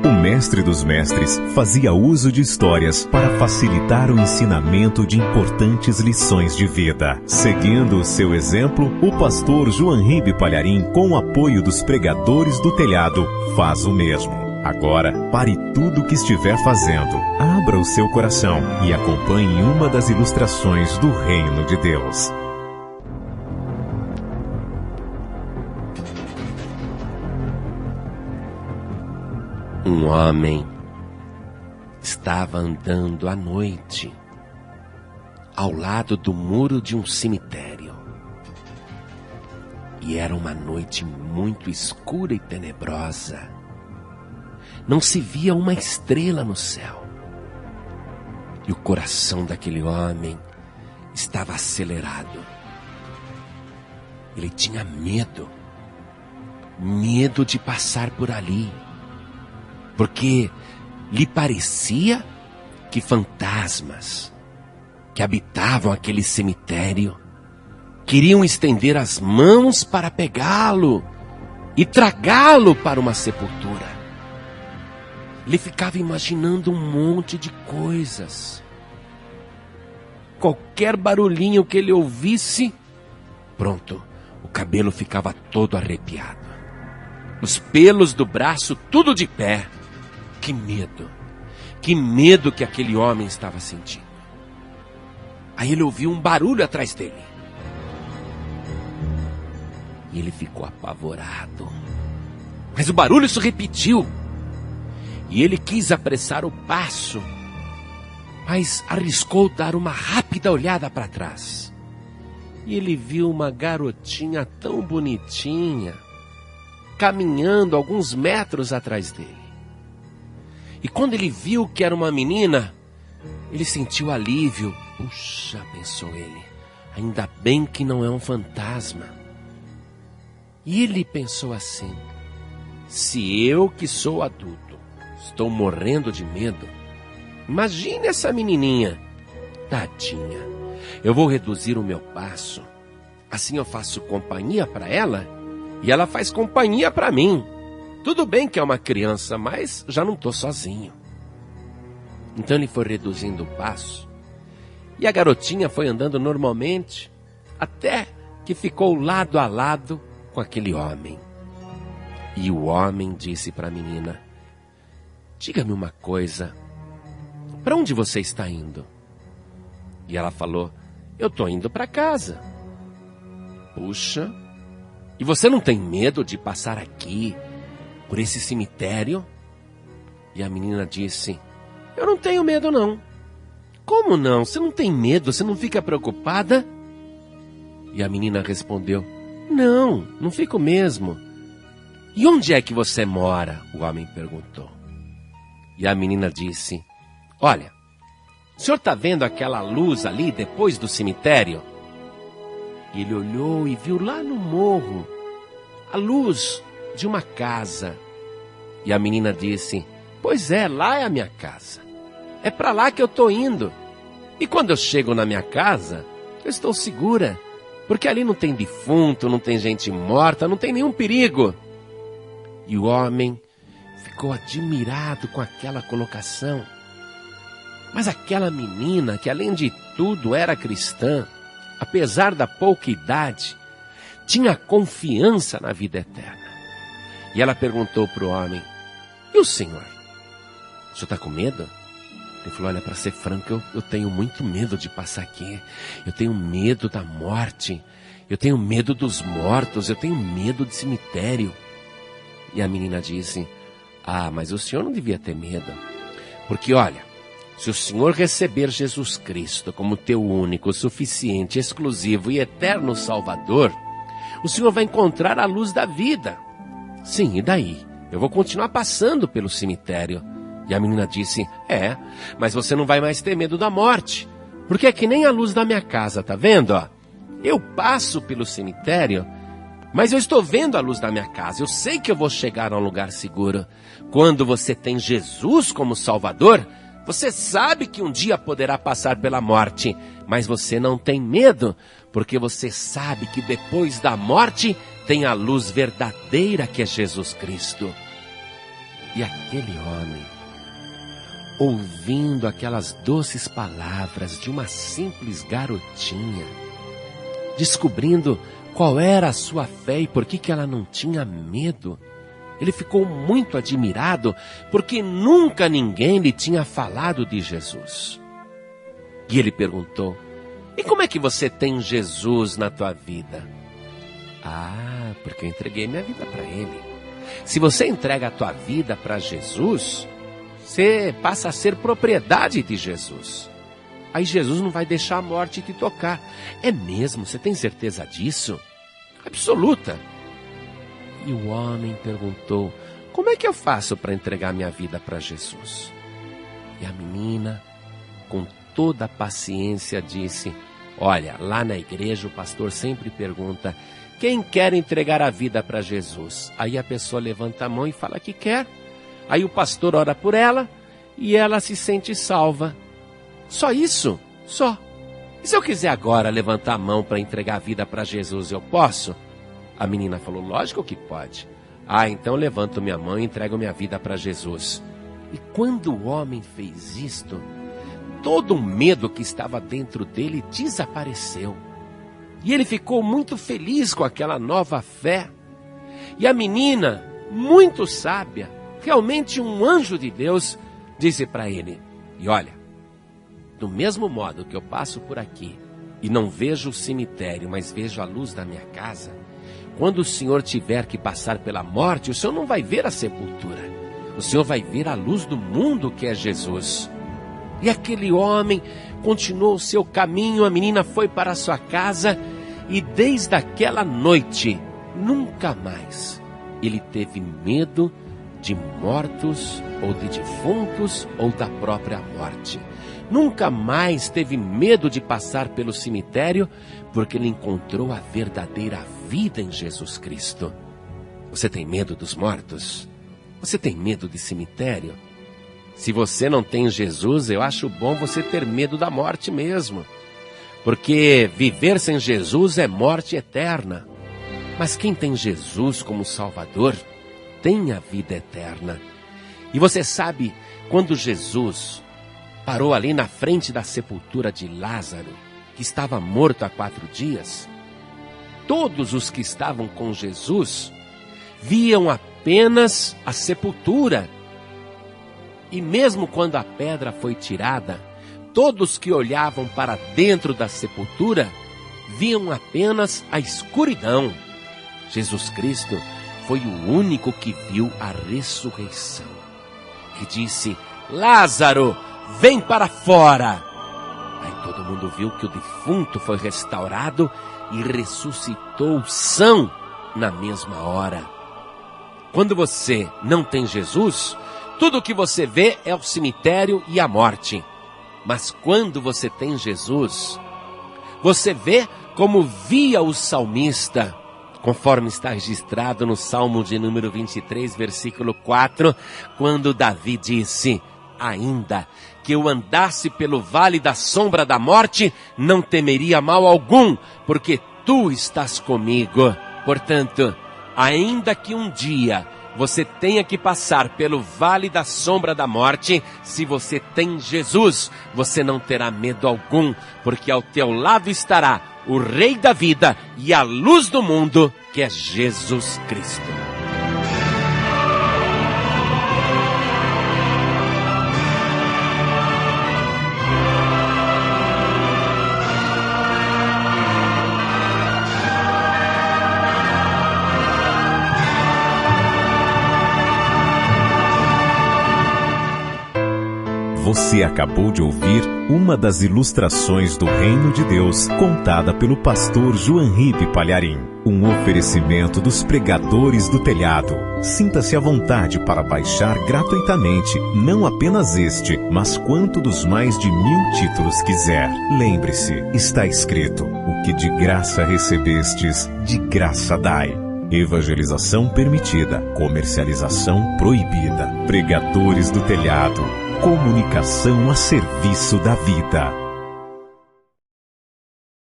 O mestre dos mestres fazia uso de histórias para facilitar o ensinamento de importantes lições de vida. Seguindo o seu exemplo, o pastor João Ribe Palharim, com o apoio dos pregadores do telhado, faz o mesmo. Agora, pare tudo o que estiver fazendo, abra o seu coração e acompanhe uma das ilustrações do Reino de Deus. Um homem estava andando à noite ao lado do muro de um cemitério. E era uma noite muito escura e tenebrosa. Não se via uma estrela no céu. E o coração daquele homem estava acelerado. Ele tinha medo de passar por ali. Porque lhe parecia que fantasmas que habitavam aquele cemitério queriam estender as mãos para pegá-lo e tragá-lo para uma sepultura. Ele ficava imaginando um monte de coisas. Qualquer barulhinho que ele ouvisse, pronto, o cabelo ficava todo arrepiado. Os pelos do braço tudo de pé. Que medo que aquele homem estava sentindo. Aí ele ouviu um barulho atrás dele. E ele ficou apavorado. Mas o barulho se repetiu. E ele quis apressar o passo, mas arriscou dar uma rápida olhada para trás. E ele viu uma garotinha tão bonitinha, caminhando alguns metros atrás dele. E quando ele viu que era uma menina, ele sentiu alívio. Puxa, pensou ele, ainda bem que não é um fantasma. E ele pensou assim: se eu que sou adulto estou morrendo de medo, imagine essa menininha, tadinha. Eu vou reduzir o meu passo, assim eu faço companhia para ela e ela faz companhia para mim. Tudo bem que é uma criança, mas já não estou sozinho. Então ele foi reduzindo o passo e a garotinha foi andando normalmente até que ficou lado a lado com aquele homem. E o homem disse para a menina: diga-me uma coisa, para onde você está indo? E ela falou: eu estou indo para casa. Puxa, e você não tem medo de passar aqui, por esse cemitério? E a menina disse: eu não tenho medo não. Como não? Você não tem medo? Você não fica preocupada? E a menina respondeu: não fico mesmo. E onde é que você mora? O homem perguntou. E a menina disse: olha, o senhor está vendo aquela luz ali depois do cemitério? E ele olhou e viu lá no morro a luz de uma casa. E a menina disse: pois é, lá é a minha casa. É para lá que eu estou indo. E quando eu chego na minha casa, eu estou segura, porque ali não tem defunto, não tem gente morta, não tem nenhum perigo. E o homem ficou admirado com aquela colocação. Mas aquela menina, que além de tudo era cristã, apesar da pouca idade, tinha confiança na vida eterna. E ela perguntou para o homem: e o senhor? O senhor está com medo? Ele falou: olha, para ser franco, eu tenho muito medo de passar aqui. Eu tenho medo da morte. Eu tenho medo dos mortos. Eu tenho medo de cemitério. E a menina disse: ah, mas o senhor não devia ter medo. Porque olha, se o senhor receber Jesus Cristo como teu único, suficiente, exclusivo e eterno Salvador, o senhor vai encontrar a luz da vida. Sim, e daí? Eu vou continuar passando pelo cemitério. E a menina disse: mas você não vai mais ter medo da morte, porque é que nem a luz da minha casa, tá vendo? Ó? Eu passo pelo cemitério, mas eu estou vendo a luz da minha casa. Eu sei que eu vou chegar a um lugar seguro. Quando você tem Jesus como Salvador, você sabe que um dia poderá passar pela morte, mas você não tem medo, porque você sabe que depois da morte tem a luz verdadeira que é Jesus Cristo. E aquele homem, ouvindo aquelas doces palavras de uma simples garotinha, descobrindo qual era a sua fé e por que ela não tinha medo, ele ficou muito admirado, porque nunca ninguém lhe tinha falado de Jesus. E ele perguntou: e como é que você tem Jesus na tua vida? Ah, porque eu entreguei minha vida para Ele. Se você entrega a tua vida para Jesus, você passa a ser propriedade de Jesus. Aí Jesus não vai deixar a morte te tocar. É mesmo? Você tem certeza disso? Absoluta. E o homem perguntou: como é que eu faço para entregar minha vida para Jesus? E a menina, com toda a paciência, disse: olha, lá na igreja o pastor sempre pergunta: quem quer entregar a vida para Jesus? Aí a pessoa levanta a mão e fala que quer. Aí o pastor ora por ela e ela se sente salva. Só isso? Só. E se eu quiser agora levantar a mão para entregar a vida para Jesus, eu posso? A menina falou: lógico que pode. Ah, então eu levanto minha mão e entrego minha vida para Jesus. E quando o homem fez isto, todo o medo que estava dentro dele desapareceu. E ele ficou muito feliz com aquela nova fé. E a menina, muito sábia, realmente um anjo de Deus, disse para ele: e olha, do mesmo modo que eu passo por aqui e não vejo o cemitério, mas vejo a luz da minha casa, quando o senhor tiver que passar pela morte, o senhor não vai ver a sepultura. O senhor vai ver a luz do mundo, que é Jesus. E aquele homem continuou o seu caminho, a menina foi para a sua casa, e desde aquela noite, nunca mais ele teve medo de mortos, ou de defuntos, ou da própria morte. Nunca mais teve medo de passar pelo cemitério, porque ele encontrou a verdadeira vida em Jesus Cristo. Você tem medo dos mortos? Você tem medo de cemitério? Se você não tem Jesus, eu acho bom você ter medo da morte mesmo. Porque viver sem Jesus é morte eterna. Mas quem tem Jesus como Salvador, tem a vida eterna. E você sabe, quando Jesus parou ali na frente da sepultura de Lázaro, que estava morto há 4 dias, todos os que estavam com Jesus viam apenas a sepultura. E mesmo quando a pedra foi tirada, todos que olhavam para dentro da sepultura viam apenas a escuridão. Jesus Cristo foi o único que viu a ressurreição, que disse: Lázaro, vem para fora. Aí todo mundo viu que o defunto foi restaurado e ressuscitou são na mesma hora. Quando você não tem Jesus, tudo o que você vê é o cemitério e a morte. Mas quando você tem Jesus, você vê como via o salmista, conforme está registrado no Salmo de número 23, versículo 4, quando Davi disse: ainda que eu andasse pelo vale da sombra da morte, não temeria mal algum, porque tu estás comigo. Portanto, ainda que um dia você tenha que passar pelo vale da sombra da morte, se você tem Jesus, você não terá medo algum, porque ao teu lado estará o Rei da vida e a luz do mundo, que é Jesus Cristo. Você acabou de ouvir uma das ilustrações do Reino de Deus, contada pelo pastor Joanribe Palharim. Um oferecimento dos pregadores do telhado. Sinta-se à vontade para baixar gratuitamente, não apenas este, mas quanto dos mais de 1000 títulos quiser. Lembre-se, está escrito: o que de graça recebestes, de graça dai. Evangelização permitida, comercialização proibida. Pregadores do telhado. Comunicação a serviço da vida.